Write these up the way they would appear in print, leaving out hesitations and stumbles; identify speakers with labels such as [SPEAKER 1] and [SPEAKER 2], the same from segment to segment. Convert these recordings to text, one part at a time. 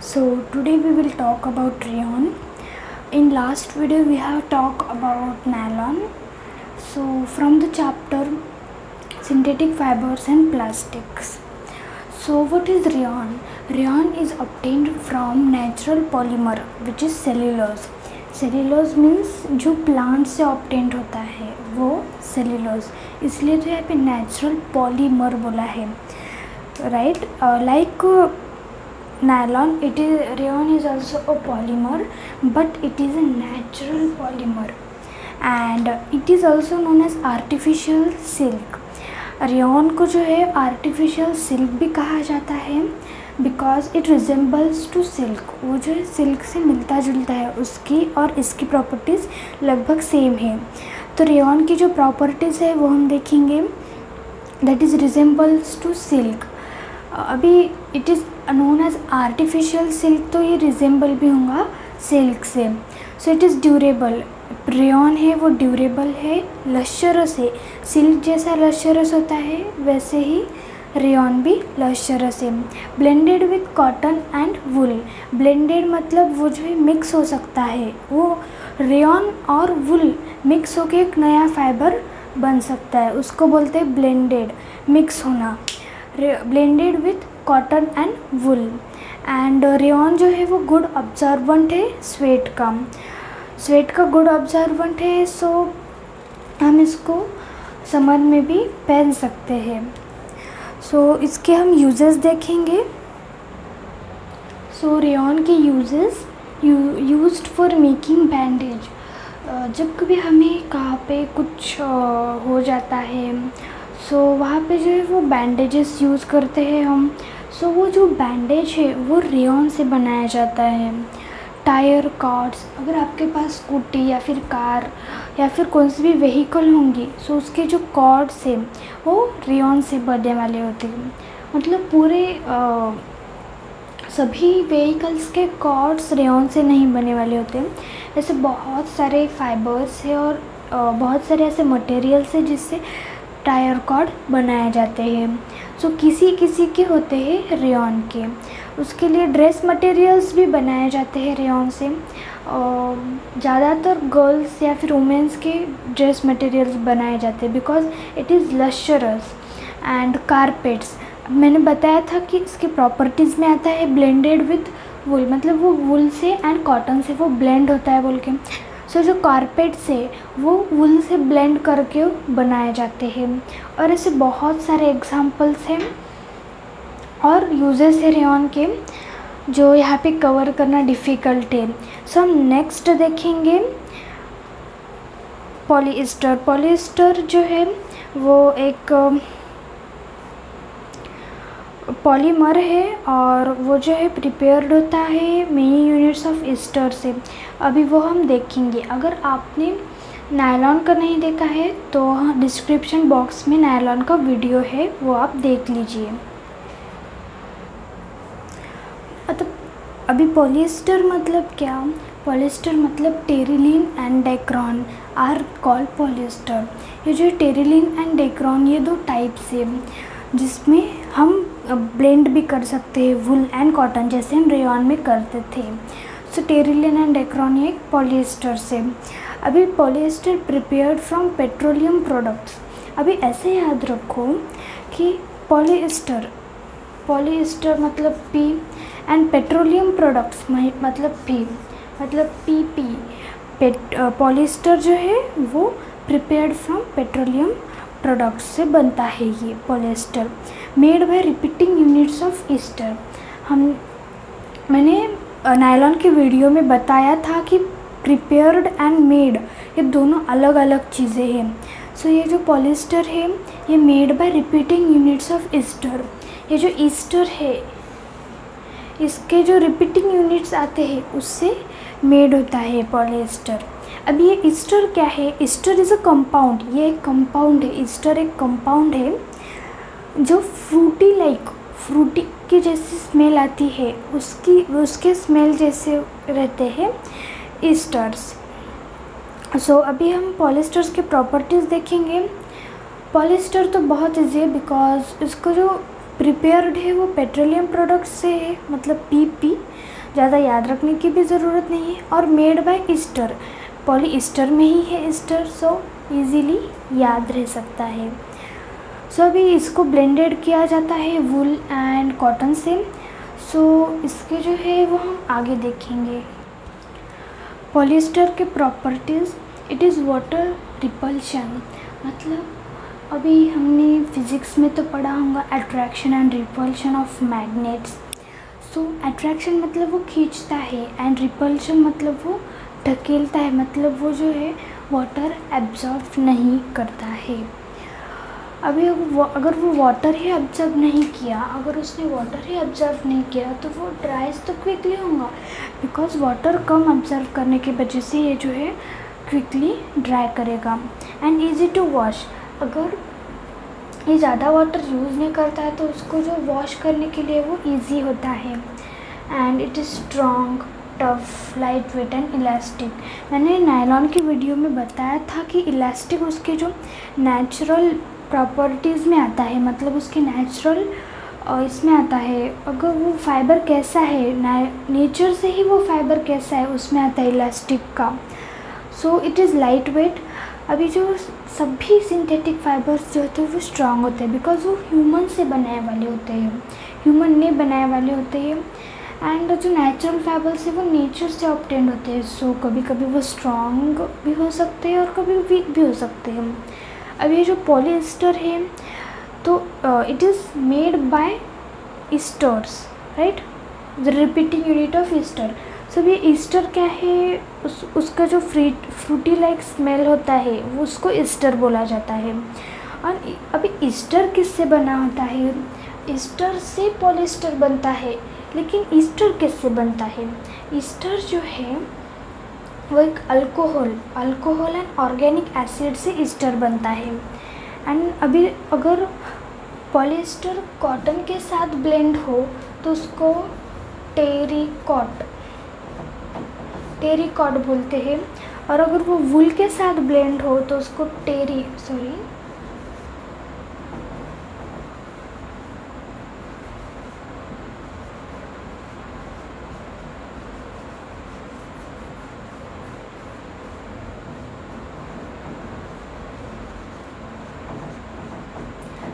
[SPEAKER 1] So today we will talk about rayon. In last video we have talked about nylon. So from the chapter synthetic fibers and plastics. So what is rayon? Rayon is obtained from natural polymer which is cellulose. Cellulose means जो plant से obtained होता है वो cellulose, इसलिए तो यहाँ पे natural polymer बोला है, right. Like nylon, rayon is also a polymer, but it is a natural polymer and it is also known as artificial silk. rayon को जो है artificial silk भी कहा जाता है because it resembles to silk. वो जो है सिल्क से मिलता जुलता है उसकी और इसकी प्रॉपर्टीज़ लगभग सेम है. तो रेयॉन की जो प्रॉपर्टीज़ है वो हम देखेंगे, that is resembles to silk. अभी it is known as artificial silk, तो ये रिजेंबल भी होगा सिल्क से. So it is durable. Rayon है वो ड्यूरेबल है, लश्चरस है. सिल्क जैसा लश्चरस होता है वैसे ही रेयॉन भी लश्चरस है. Blended with cotton and wool. Blended मतलब वो जो है मिक्स हो सकता है, वो रेयॉन और वुल मिक्स होके एक नया फाइबर बन सकता है, उसको बोलते हैं ब्लेंडेड, मिक्स होना. Blended with cotton and wool. And rayon जो है वो गुड ऑब्जर्वेंट है स्वेट का. स्वेट का गुड ऑब्जर्वेंट है, सो हम इसको समर में भी पहन सकते हैं. सो इसके हम यूजेस देखेंगे. सो रेयॉन के uses used for making bandage. जब कभी हमें कहाँ पे कुछ हो जाता है सो वहाँ पे जो है वो बैंडेजेस यूज़ करते हैं हम. सो वो जो बैंडेज है वो रेयॉन से बनाया जाता है. टायर, कॉर्ड्स, अगर आपके पास स्कूटी या फिर कार या फिर कौन सी भी व्हीकल होंगी सो उसके जो कॉर्ड्स हैं वो रेयॉन से बनने वाले होते हैं. मतलब पूरे सभी व्हीकल्स के कॉर्ड्स रेयॉन से नहीं बने वाले होते हैं. ऐसे बहुत सारे फाइबर्स है और बहुत सारे ऐसे मटेरियल्स है जिससे टायर कॉर्ड बनाए जाते हैं. सो किसी किसी के होते हैं रेयॉन के. उसके लिए ड्रेस मटेरियल्स भी बनाए जाते हैं रेयॉन से. ज़्यादातर गर्ल्स या फिर वुमेंस के ड्रेस मटेरियल्स बनाए जाते हैं because it is lustrous. And carpets, मैंने बताया था कि इसके प्रॉपर्टीज़ में आता है ब्लेंडेड विथ वुल, मतलब वो वुल से एंड कॉटन से वो ब्लेंड होता है बोल के. सो जो कारपेट्स है वो वुल से ब्लेंड करके बनाए जाते हैं. और ऐसे बहुत सारे एग्जांपल्स हैं और यूजेस है रेयॉन के जो यहाँ पे कवर करना डिफ़िकल्ट है. सो हम नेक्स्ट देखेंगे पॉलीएस्टर. पॉलीएस्टर जो है वो एक पॉलीमर है और वो जो है प्रिपेयर्ड होता है मेनी यूनिट्स ऑफ एस्टर से. अभी वो हम देखेंगे. अगर आपने नायलॉन का नहीं देखा है तो डिस्क्रिप्शन बॉक्स में नायलॉन का वीडियो है, वो आप देख लीजिए. अभी पॉलीएस्टर मतलब क्या? पॉलीएस्टर मतलब Terylene and Dacron are called polyester. ये जो टेरिलीन एंड डेक्रॉन ये दो टाइप्स है जिसमें हम ब्लेंड भी कर सकते हैं वुल एंड कॉटन जैसे हम रेयॉन में करते थे. सो टेरिलीन एंड डेक्रॉन ये पॉलीएस्टर से. अभी polyester prepared from petroleum products. अभी ऐसे याद रखो कि पॉलीएस्टर मतलब पी एंड पेट्रोलियम प्रोडक्ट्स मतलब पी, मतलब पी. पॉलीएस्टर जो है वो प्रिपेयर्ड फ्रॉम पेट्रोलियम प्रोडक्ट्स से बनता है ये polyester. Made by repeating units of ester. मैंने नायलॉन के वीडियो में बताया था कि प्रिपेयर्ड एंड मेड ये दोनों अलग अलग चीज़ें हैं. सो ये जो पॉलीएस्टर है ये made by repeating units of ester. ये जो एस्टर है इसके जो रिपीटिंग यूनिट्स आते हैं उससे मेड होता है पॉलीएस्टर. अब ये ईस्टर क्या है? Easter is a compound. ये एक कंपाउंड है. ईस्टर एक कंपाउंड है जो फ्रूटी की जैसी स्मेल आती है, उसके स्मेल जैसे रहते हैं ईस्टर्स. सो अभी हम पॉलीएस्टर्स के प्रॉपर्टीज़ देखेंगे. पॉलीएस्टर तो बहुत ईजी है बिकॉज इसको जो प्रिपेयर्ड है वो पेट्रोलियम प्रोडक्ट्स से है, मतलब पीपी. ज़्यादा याद रखने की भी ज़रूरत नहीं है। और मेड बाय ईस्टर, पॉलीस्टर में ही है ईस्टर, सो इजीली याद रह सकता है। सो अभी इसको ब्लेंडेड किया जाता है वूल एंड कॉटन से। सो इसके जो है वो हम आगे देखेंगे। पॉलीस्टर के properties, it is water repulsion, मतलब अभी हमने फिज़िक्स में तो पढ़ा होगा attraction and repulsion of magnets. So attraction मतलब वो खींचता है एंड रिपल्शन मतलब वो ढकेलता है, मतलब वो जो है वाटर एब्जॉर्ब नहीं करता है। अभी अगर वो वाटर ही एब्जॉर्ब नहीं किया, अगर उसने वाटर ही एब्जॉर्ब नहीं किया तो वो ड्राइज तो क्विकली होगा, बिकॉज वाटर कम एब्जॉर्ब करने की वजह से ये जो है क्विकली ड्राई करेगा। एंड ईजी टू वॉश, अगर ये ज़्यादा वाटर यूज़ नहीं करता है तो उसको जो वॉश करने के लिए वो इजी होता है। And it is strong, tough, light weight and elastic. मैंने नायलॉन की वीडियो में बताया था कि इलास्टिक उसके जो नेचुरल प्रॉपर्टीज़ में आता है, मतलब उसके नेचुरल इसमें आता है। अगर वो फाइबर कैसा है, नेचर से ही वो फाइबर कैसा है उसमें आता है इलास्टिक का। सो इट इज़ लाइट वेट। अभी जो सभी सिंथेटिक फाइबर्स जो होते हैं वो स्ट्रॉन्ग होते हैं, बिकॉज वो ह्यूमन से बनाए वाले होते हैं, ह्यूमन ने बनाए वाले होते हैं। एंड जो नेचुरल फाइबर्स है वो नेचर से ऑब्टेन होते हैं। सो कभी कभी वो स्ट्रॉन्ग भी हो सकते हैं और कभी वीक भी हो सकते हैं। अब ये जो पॉलीएस्टर है तो it is made by esters, right, the repeating unit of ester. So ये ईस्टर क्या है, उसका जो फ्रूटी लाइक स्मेल होता है वो उसको ईस्टर बोला जाता है। और अभी ईस्टर किससे बना होता है, ईस्टर से पॉलीएस्टर बनता है, लेकिन ईस्टर किससे बनता है, ईस्टर जो है वो एक अल्कोहल एंड ऑर्गेनिक एसिड से ईस्टर बनता है। एंड अभी अगर पॉलीएस्टर कॉटन के साथ ब्लेंड हो तो उसको टेरिकॉट बोलते हैं। और अगर वो वूल के साथ ब्लेंड हो तो उसको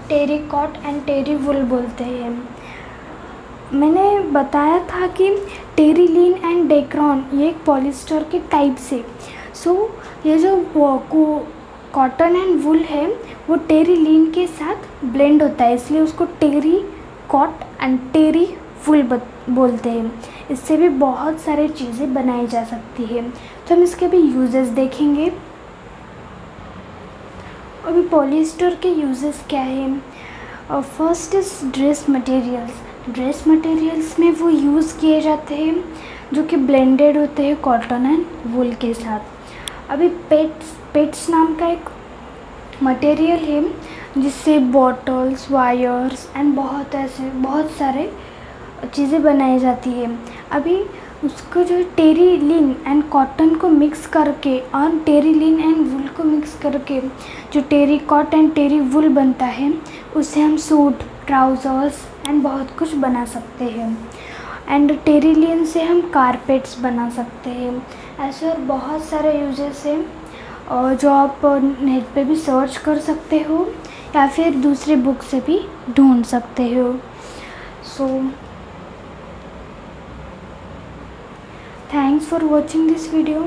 [SPEAKER 1] टेरिकॉट एंड टेरी वूल बोलते हैं। मैंने बताया था कि टेरिलीन एंड डेक्रॉन ये एक पॉलीस्टर के टाइप से। सो ये जो कॉटन एंड वूल है वो टेरिलीन के साथ ब्लेंड होता है, इसलिए उसको टेरिकॉट एंड टेरी वूल बोलते हैं। इससे भी बहुत सारे चीज़ें बनाई जा सकती है, तो हम इसके भी यूजेस देखेंगे। अभी पॉलीस्टर के यूजेस क्या है, फर्स्ट इज़ ड्रेस मटेरियल्स में वो यूज़ किए जाते हैं जो कि ब्लेंडेड होते हैं कॉटन एंड वूल के साथ। अभी पेट्स नाम का एक मटेरियल है जिससे बॉटल्स, वायर्स एंड बहुत सारे चीज़ें बनाई जाती है। अभी उसको जो टेरिलीन एंड कॉटन को मिक्स करके और टेरिलीन एंड वूल को मिक्स करके जो टेरिकॉट एंड टेरी वूल बनता है उससे हम सूट, ट्राउज़र्स एंड बहुत कुछ बना सकते हैं। एंड टेरिलीन से हम कारपेट्स बना सकते हैं। ऐसे और बहुत सारे यूजेस हैं जो आप नेट पे भी सर्च कर सकते हो या फिर दूसरी बुक से भी ढूंढ सकते हो। सो thanks for watching this video.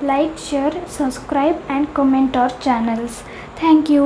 [SPEAKER 1] Like, share, subscribe and comment our channels. Thank you.